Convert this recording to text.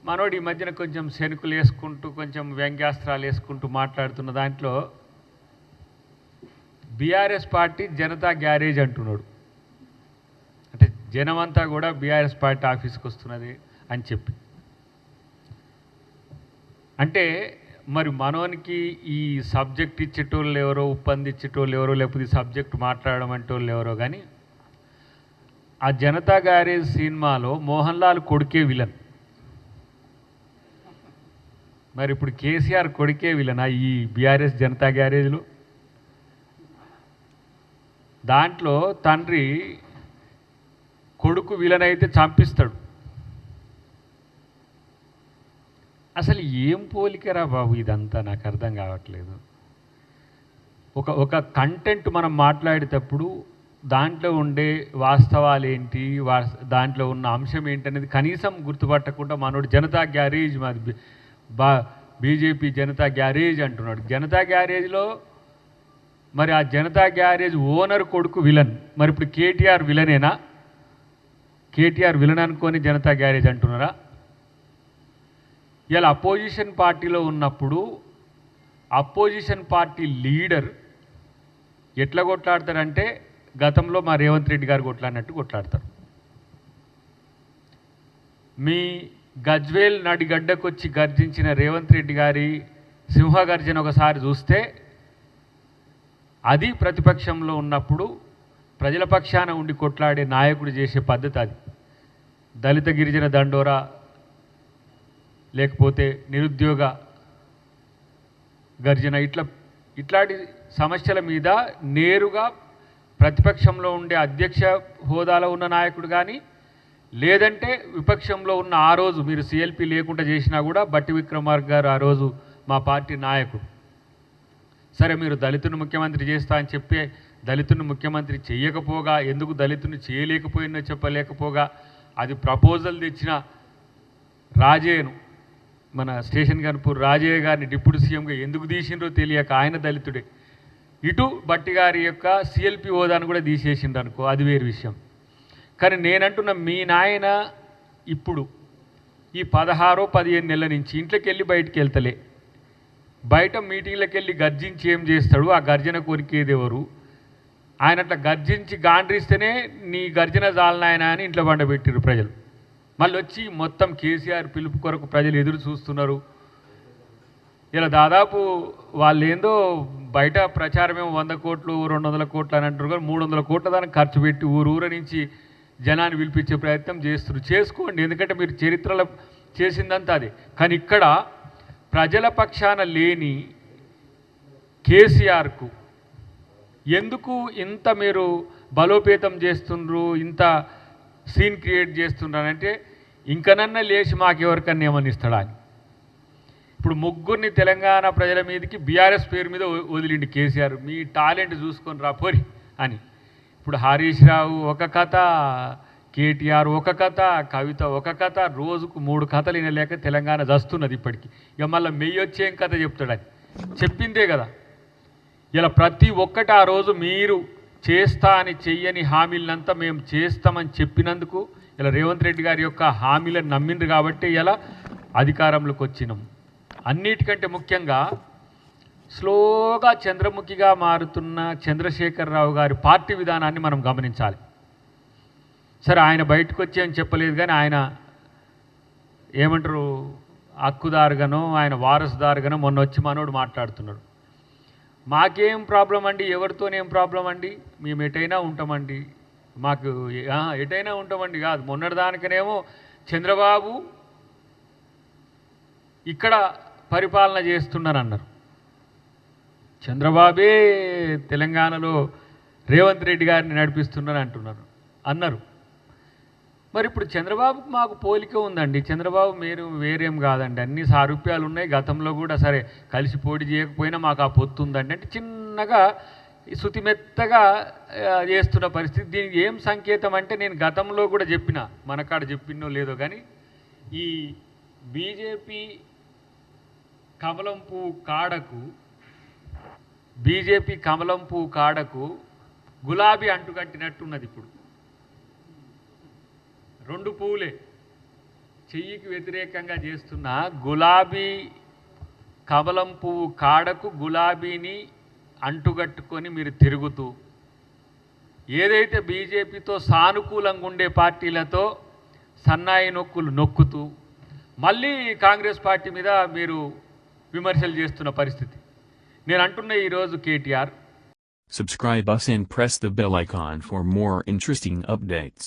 మనోడు ఈ మధ్యన కొంచెం శనుకులు వేసుకుంటూ కొంచెం వ్యంగ్యాస్త్రాలు వేసుకుంటూ మాట్లాడుతున్న దాంట్లో బీఆర్ఎస్ పార్టీ జనతా గ్యారేజ్ అంటున్నాడు. అంటే జనమంతా కూడా బీఆర్ఎస్ పార్టీ ఆఫీస్కి వస్తున్నది అని చెప్పి. అంటే మరి మనోనికి ఈ సబ్జెక్ట్ ఇచ్చేటోళ్ళు ఎవరో, ఉప్పందించేటోళ్ళు ఎవరో, లేకపోతే ఈ సబ్జెక్ట్ మాట్లాడడం అంటోళ్ళు ఎవరో, కానీ ఆ జనతా గ్యారేజ్ సినిమాలో మోహన్ లాల్ కొడుకే విలన్. మరి ఇప్పుడు కేసీఆర్ కొడుకే విలనా ఈ బీఆర్ఎస్ జనతా గ్యారేజ్లో? దాంట్లో తండ్రి కొడుకు విలన్ అయితే చంపిస్తాడు. అసలు ఏం పోలికరా బాబు ఇదంతా? నాకు అర్థం కావట్లేదు. ఒక కంటెంట్ మనం మాట్లాడేటప్పుడు దాంట్లో ఉండే వాస్తవాలు ఏంటి, దాంట్లో ఉన్న అంశం ఏంటనేది కనీసం గుర్తుపట్టకుండా మనోడు జనతా గ్యారేజ్ మాది బీజేపీ జనతా గ్యారేజ్ అంటున్నాడు. జనతా గ్యారేజ్లో మరి ఆ జనతా గ్యారేజ్ ఓనర్ కొడుకు విలన్. మరి ఇప్పుడు కేటీఆర్ విలనేనా? కేటీఆర్ విలన్ అనుకొని జనతా గ్యారేజ్ అంటున్నారా? ఇలా అపోజిషన్ పార్టీలో ఉన్నప్పుడు అపోజిషన్ పార్టీ లీడర్ ఎట్లా కొట్లాడతారంటే గతంలో మా రేవంత్ రెడ్డి గారు కొట్లాడినట్టు కొట్లాడతారు. మీ గజ్వేల్ నడిగడ్డకొచ్చి గర్జించిన రేవంత్ రెడ్డి గారి సింహగర్జన ఒకసారి చూస్తే అది ప్రతిపక్షంలో ఉన్నప్పుడు ప్రజల పక్షాన ఉండి కొట్లాడే నాయకుడు చేసే పద్ధతి అది. దళిత గిరిజన దండోరా, లేకపోతే నిరుద్యోగ గర్జన, ఇట్లాంటి సమస్యల మీద నేరుగా ప్రతిపక్షంలో ఉండే అధ్యక్ష హోదాలో ఉన్న నాయకుడు కానీ, లేదంటే విపక్షంలో ఉన్న ఆ రోజు మీరు సిఎల్పి లేకుండా చేసినా కూడా బట్టి విక్రమార్క గారు ఆ రోజు మా పార్టీ నాయకుడు. సరే మీరు దళితుని ముఖ్యమంత్రి చేస్తా అని చెప్పి దళితుని ముఖ్యమంత్రి చేయకపోగా, ఎందుకు దళితుని చేయలేకపోయినో చెప్పలేకపోగా, అది ప్రపోజల్ తెచ్చిన రాజయ్యను, మన స్టేషన్ కనుపూర్ రాజయ్య గారిని డిప్యూటీ సీఎంగా ఎందుకు తీసిండ్రో తెలియక ఆయన దళితుడే. ఇటు బట్టి గారి యొక్క సిఎల్పి హోదాను కూడా తీసేసిండ్రు అనుకో, అది వేరు విషయం. కానీ నేనంటున్న మీ నాయన ఇప్పుడు ఈ 16-15 నెలల నుంచి ఇంట్లోకి వెళ్ళి బయటికి వెళ్తలే, బయట మీటింగ్లకు వెళ్ళి గర్జించి ఏం చేస్తాడు? ఆ గర్జన కొరికేది ఎవరు? ఆయన అట్లా గర్జించి గాండ్రిస్తేనే నీ గర్జన జాలనాయన అని ఇంట్లో బండబెట్టిరు ప్రజలు. మళ్ళీ వచ్చి మొత్తం కేసీఆర్ పిలుపు కొరకు ప్రజలు ఎదురు చూస్తున్నారు. ఇలా దాదాపు వాళ్ళు ఏందో బయట ప్రచారమేమో 100 కోట్లు 200 కోట్లు అని అంటారు, కానీ 300 కోట్ల దానికి ఖర్చు పెట్టి ఊరూర నుంచి జనాన్ని పిలిపించే ప్రయత్నం చేస్తున్నారు. చేసుకోండి, ఎందుకంటే మీరు చరిత్రలో చేసిందంతా అదే. కానీ ఇక్కడ ప్రజల పక్షాన లేని కేసీఆర్కు ఎందుకు ఇంత మీరు బలోపేతం చేస్తుండ్రు, ఇంత సీన్ క్రియేట్ చేస్తున్నారంటే ఇంకనన్నా లేచి మాకెవరికన్నా ఏమని ఇస్తాడా అని. ఇప్పుడు ముగ్గురిని తెలంగాణ ప్రజల మీదకి బీఆర్ఎస్ పేరు మీద వదిలిండి కేసీఆర్, మీ టాలెంట్ చూసుకొని రా పోరి అని. ఇప్పుడు హరీష్ రావు ఒక కథ, కేటీఆర్ ఒక కథ, కవిత ఒక కథ, రోజుకు 3 కథలు వినలేక తెలంగాణ జస్తున్నది ఇప్పటికీ. ఇక మళ్ళీ మెయ్యి వచ్చేం కథ చెప్తాడని చెప్పిందే కదా. ఇలా ప్రతి ఒక్కటి ఆ రోజు మీరు చేస్తా అని చెయ్యని హామీలనంతా మేము చేస్తామని చెప్పినందుకు ఇలా రేవంత్ రెడ్డి గారి యొక్క హామీలను నమ్మిండ్రు కాబట్టి ఇలా అధికారంలోకి వచ్చినాం. అన్నిటికంటే ముఖ్యంగా స్లోగా చంద్రముఖిగా మారుతున్న చంద్రశేఖరరావు గారి పార్టీ విధానాన్ని మనం గమనించాలి. సరే ఆయన బయటకు వచ్చి అని చెప్పలేదు, కానీ ఆయన ఏమంటారు హక్కుదారుగానో ఆయన వారసుదారుగానో మొన్న వచ్చి మనోడు మాట్లాడుతున్నాడు. మాకేం ప్రాబ్లం అండి, ఎవరితోనేం ప్రాబ్లం అండి, మేము ఎటైనా ఉంటామండి, మాకు ఎటైనా ఉంటామండి కాదు. మొన్నటిదానికనేమో చంద్రబాబు ఇక్కడ పరిపాలన చేస్తున్నారన్నారు. చంద్రబాబే తెలంగాణలో రేవంత్ రెడ్డి గారిని నడిపిస్తున్నారని అన్నారు. మరి ఇప్పుడు చంద్రబాబుకు మాకు పోలిక ఉందండి. చంద్రబాబు మీరు వేరేం కాదండి, అన్ని సారూప్యాలు ఉన్నాయి. గతంలో కూడా సరే కలిసి పోటీ చేయకపోయినా మాకు ఆ పొత్తు ఉందండి అంటే చిన్నగా శుతిమెత్తగా చేస్తున్న పరిస్థితి. దీనికి ఏం సంకేతం అంటే నేను గతంలో కూడా చెప్పిన, మనకాడ చెప్పినో లేదో కానీ, ఈ బీజేపీ కమలం పువ్వు కాడకు గులాబీ అంటుకట్టినట్టున్నది. ఇప్పుడు 2 పువ్వులే, చెయ్యికి వ్యతిరేకంగా చేస్తున్న గులాబీ కమలం పువ్వు కాడకు గులాబీని అంటుగట్టుకొని మీరు తిరుగుతూ ఏదైతే బీజేపీతో సానుకూలంగా ఉండే పార్టీలతో సన్నాయి నొక్కులు నొక్కుతూ మళ్ళీ కాంగ్రెస్ పార్టీ మీద మీరు విమర్శలు చేస్తున్న పరిస్థితి. నేను అంటున్న ఈరోజు KTR, subscribe us and press the bell icon for more interesting updates.